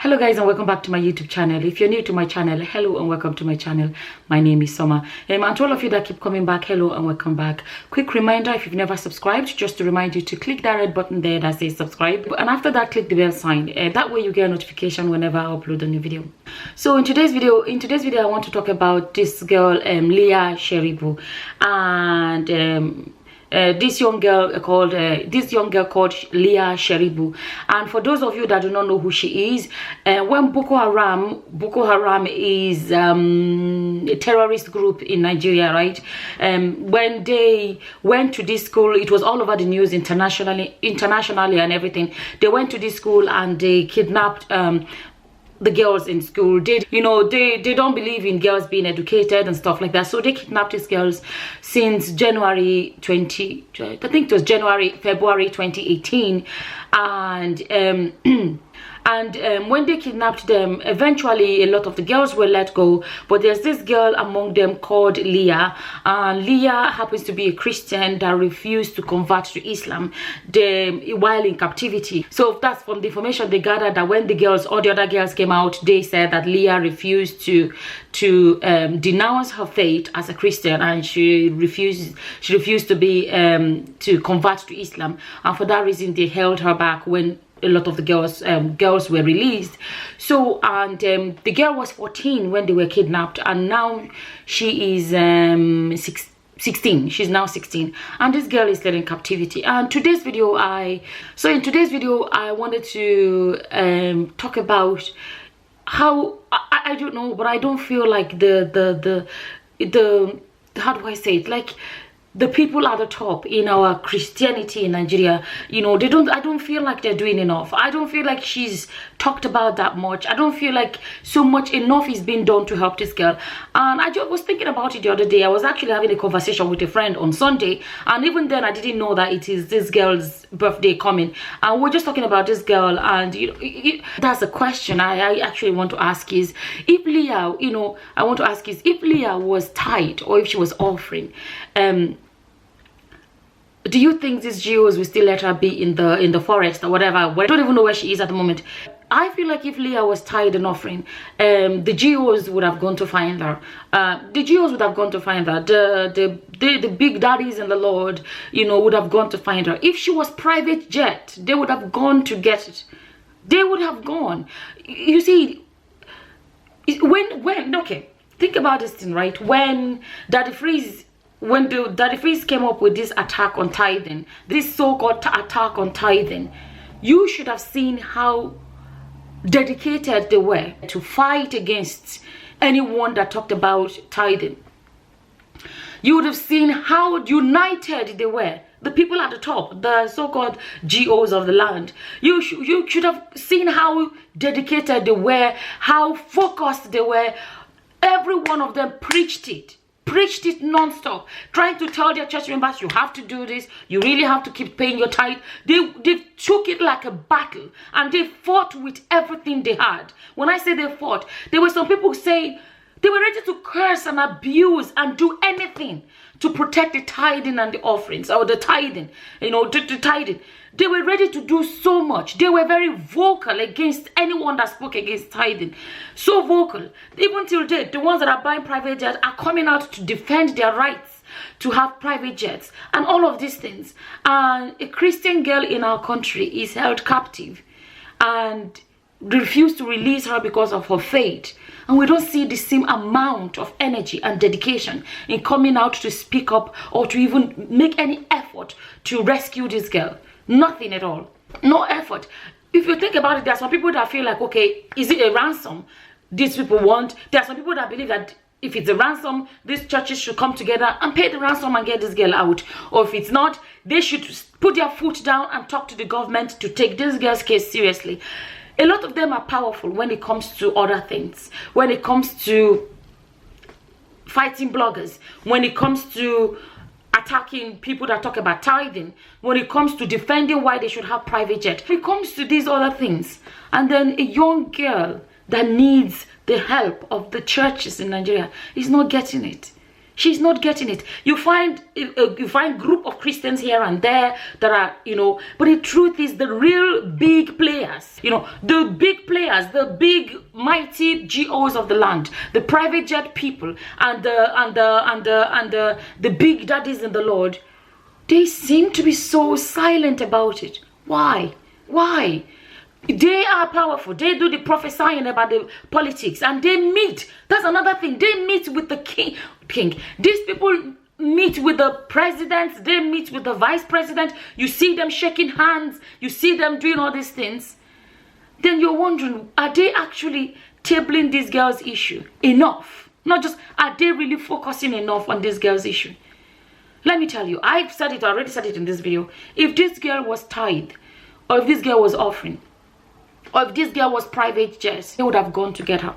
Hello guys, and welcome back to my YouTube channel. If you're new to my channel, hello and welcome to my channel. My name is Summer. And to all of you that keep coming back, hello and welcome back. Quick reminder, if you've never subscribed, just to remind you to click that red button there that says subscribe, and after that click the bell sign. That way you get a notification whenever I upload a new video. So in today's video I want to talk about this girl, Leah Sharibu, and this young girl called Leah Sharibu. And for those of you that do not know who she is, when Boko Haram is a terrorist group in Nigeria, right? When they went to this school, it was all over the news internationally and everything. They went to this school and they kidnapped the girls in school. They don't believe in girls being educated and stuff like that, so they kidnapped these girls since February 2018. And when they kidnapped them, eventually a lot of the girls were let go, but there's this girl among them called Leah, and Leah happens to be a Christian that refused to convert to Islam while in captivity. So that's from the information they gathered, that when all the other girls came out, they said that Leah refused to denounce her faith as a Christian, and she refused to be to convert to Islam, and for that reason they held her back when a lot of the girls were released. So the girl was 14 when they were kidnapped, and now she is 16. She's now 16, and this girl is still in captivity. And in today's video I wanted to talk about how I don't know, but I don't feel like the how do I say it, like the people at the top in our Christianity in Nigeria, I don't feel like they're doing enough. I don't feel like she's talked about that much. I don't feel like enough is being done to help this girl. And I just was thinking about it the other day. I was actually having a conversation with a friend on Sunday, and even then I didn't know that it is this girl's birthday coming, and we're just talking about this girl. And that's a question I actually want to ask, is if Leah, if Leah was tithe, or if she was offering, do you think these GOs will still let her be in the forest or whatever? I don't even know where she is at the moment. I feel like if Leah was tithe and offering, the GOs would have gone to find her. The GOs would have gone to find her. The big daddies in the Lord, would have gone to find her. If she was private jet, they would have gone to get it. They would have gone. You see, okay, think about this thing, right? When Daddy Freeze came up with this attack on tithing, this so-called attack on tithing, you should have seen how dedicated they were to fight against anyone that talked about tithing. You would have seen how united they were, the people at the top, the so-called GOs of the land. You should have seen how dedicated they were, how focused they were. Every one of them preached it non-stop, trying to tell their church members, you have to do this, you really have to keep paying your tithe. They took it like a battle, and they fought with everything they had. When I say they fought, there were some people saying they were ready to curse and abuse and do anything to protect the tithing and the offerings, or the tithing, the tithing. They were ready to do so much. They were very vocal against anyone that spoke against tithing. So vocal. Even till date, the ones that are buying private jets are coming out to defend their rights to have private jets and all of these things. And a Christian girl in our country is held captive, and refuse to release her because of her faith. And we don't see the same amount of energy and dedication in coming out to speak up or to even make any effort to rescue this girl. Nothing at all. No effort. If you think about it, there are some people that feel like, okay, is it a ransom these people want? There are some people that believe that if it's a ransom, these churches should come together and pay the ransom and get this girl out. Or if it's not, they should put their foot down and talk to the government to take this girl's case seriously. A lot of them are powerful when it comes to other things. When it comes to fighting bloggers. When it comes to attacking people that talk about tithing. When it comes to defending why they should have private jet. When it comes to these other things. And then a young girl that needs the help of the churches in Nigeria is not getting it. She's not getting it. You find group of Christians here and there that are, but the truth is the real big players, the big players, the big mighty GOs of the land, the private jet people, and the big daddies in the Lord, they seem to be so silent about it. Why? Why? They are powerful. They do the prophesying about the politics, and they meet. That's another thing. They meet with the king. These people meet with the presidents. They meet with the vice president. You see them shaking hands. You see them doing all these things. Then you're wondering, are they actually tabling this girl's issue enough? Not just, are they really focusing enough on this girl's issue? Let me tell you, I've said it, I already said it in this video. If this girl was tithe, or if this girl was offering, or if this girl was private jets, they would have gone to get her.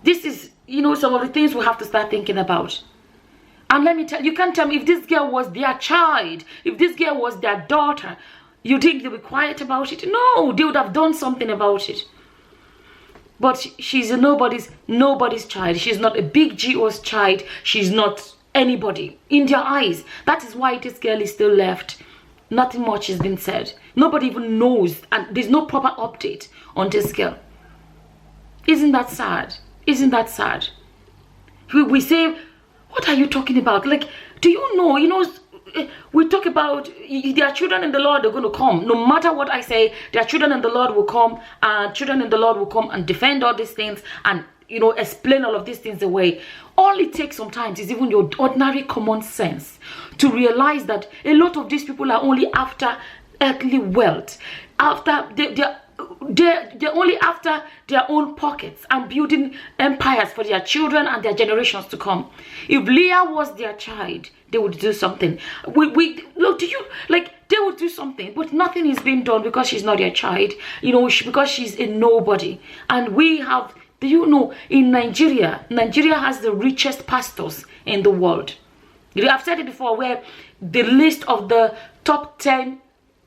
This is, some of the things we have to start thinking about. And let me tell you, can't tell me if this girl was their child, if this girl was their daughter, you think they'll be quiet about it? No, they would have done something about it. But she's a nobody's child. She's not a big GO's child. She's not anybody in their eyes. That is why this girl is still left. Nothing much has been said. Nobody even knows, and there's no proper update on this girl. Isn't that sad? Isn't that sad? We say, what are you talking about? Like, do you know, we talk about their children in the Lord are going to come. No matter what I say, their children in the Lord will come, and children in the Lord will come and defend all these things and, explain all of these things away. All it takes sometimes is even your ordinary common sense to realize that a lot of these people are only after earthly wealth. They're only after their own pockets and building empires for their children and their generations to come. If Leah was their child, they would do something. Look, they would do something, but nothing is being done because she's not their child. Because she's a nobody. And we have, do you know, in Nigeria has the richest pastors in the world. I've said it before, where the list of the top 10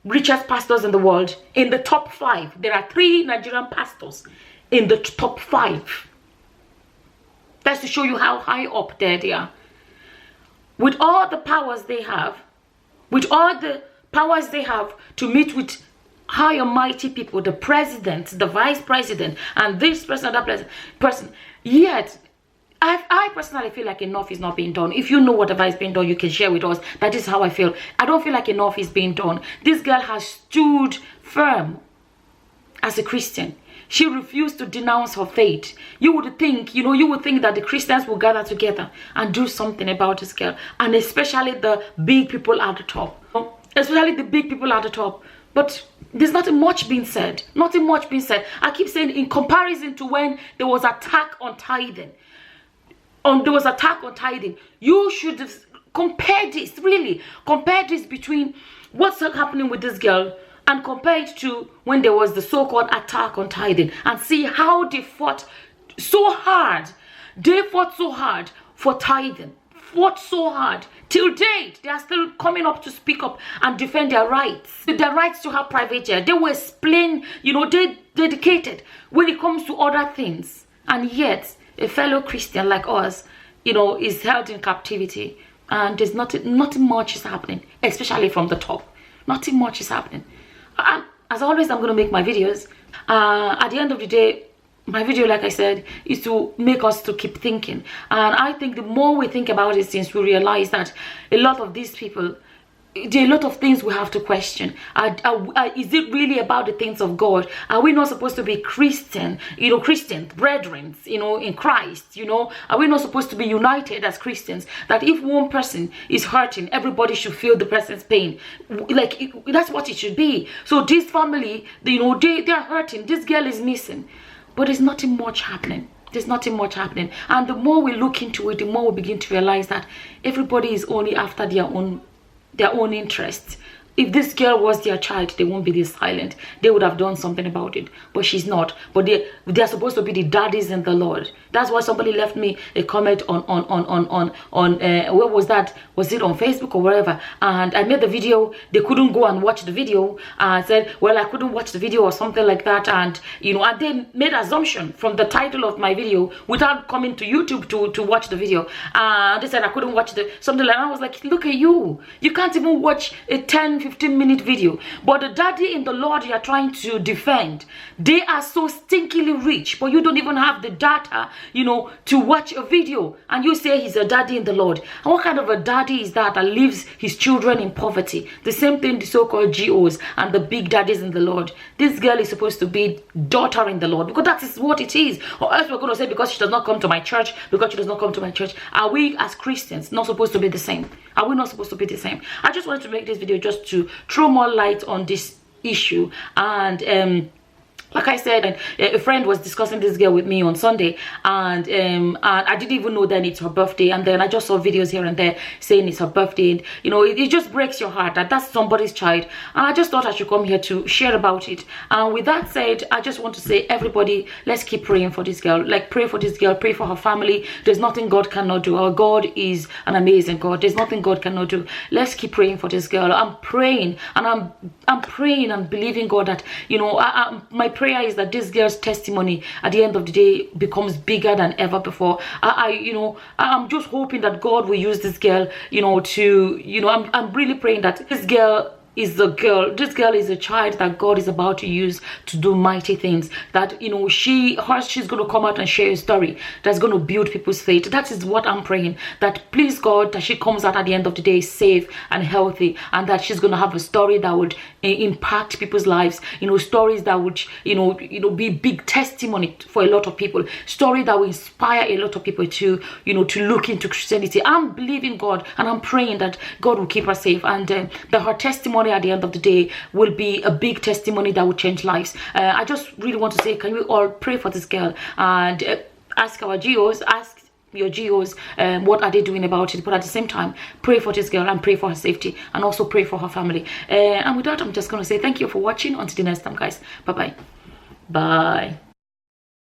richest pastors in the world, in the top 5, there are 3 Nigerian pastors in the top 5. That's to show you how high up there they are. With all the powers they have, to meet with high and mighty people, the president, the vice president, and this person, that person, yet I personally feel like enough is not being done. If you know whatever is being done, you can share with us. That is how I feel. I don't feel like enough is being done. This girl has stood firm as a Christian. She refused to denounce her faith. You would think that the Christians will gather together and do something about this girl. And especially the big people at the top. But there's nothing much being said. Nothing much being said. I keep saying, in comparison to when there was attack on tithing. You should compare this, really. Compare this between what's happening with this girl and compare it to when there was the so-called attack on tithing, and see how they fought so hard. They fought so hard for tithing. Fought so hard. Till date, they are still coming up to speak up and defend their rights. Their rights to have private jet. They were plain, they dedicated when it comes to other things. And yet, a fellow Christian like us, is held in captivity, and there's nothing much is happening, especially from the top. Nothing much is happening. As always, I'm going to make my videos. At the end of the day, my video, like I said, is to make us to keep thinking. And I think the more we think about these things, we realize that a lot of these people, there are a lot of things we have to question. Is it really about the things of God? Are we not supposed to be Christian brethren, in Christ? Are we not supposed to be united as Christians? That if one person is hurting, everybody should feel the person's pain. That's what it should be. So this family, they're hurting. This girl is missing. But there's nothing much happening. There's nothing much happening. And the more we look into it, the more we begin to realize that everybody is only after their own interests. if this girl was their child, they won't be this silent. They would have done something about it, but she's not. But they're supposed to be the daddies in the Lord. That's why somebody left me a comment on where was that? Was it on Facebook or wherever? And I made the video. They couldn't go and watch the video. And said, well, I couldn't watch the video or something like that. And you know, and they made assumption from the title of my video without coming to YouTube to watch the video. They said I couldn't watch something like that. I was like, look at you. You can't even watch a 10-15-minute video. But the daddy in the Lord you are trying to defend, they are so stinkily rich, but you don't even have the data, you know, to watch a video, and you say he's a daddy in the Lord. And what kind of a daddy is that leaves his children in poverty? The same thing the so-called GOs and the big daddies in the Lord. This girl is supposed to be daughter in the Lord, because that is what it is. Or else we're going to say because she does not come to my church, because she does not come to my church. Are we as Christians not supposed to be the same? Are we not supposed to be the same? I just wanted to make this video just to throw more light on this issue. And like I said, a friend was discussing this girl with me on Sunday, and I didn't even know then it's her birthday, and then I just saw videos here and there saying it's her birthday, and you know, it just breaks your heart that that's somebody's child. And I just thought I should come here to share about it. And with that said, I just want to say, everybody, let's keep praying for this girl. Like, pray for this girl, pray for her family. There's nothing God cannot do. Our God is an amazing God. There's nothing God cannot do. Let's keep praying for this girl. I'm praying, and I'm praying and believing God that, you know, my prayer is that this girl's testimony at the end of the day becomes bigger than ever before. You know, I'm just hoping that God will use this girl, you know, to, you know, I'm really praying that this girl is a girl. This girl is a child that God is about to use to do mighty things. That, you know, she's going to come out and share a story that's going to build people's faith. That is what I'm praying. That please God, that she comes out at the end of the day safe and healthy, and that she's going to have a story that would impact people's lives. You know, stories that would, you know, be big testimony for a lot of people. Story that will inspire a lot of people to, you know, to look into Christianity. I'm believing God, and I'm praying that God will keep her safe, and that her testimony at the end of the day will be a big testimony that will change lives. I just really want to say, can we all pray for this girl, and ask our GOs, ask your GOs what are they doing about it, but at the same time pray for this girl and pray for her safety, and also pray for her family. And with that, I'm just going to say thank you for watching. Until the next time, guys. Bye bye.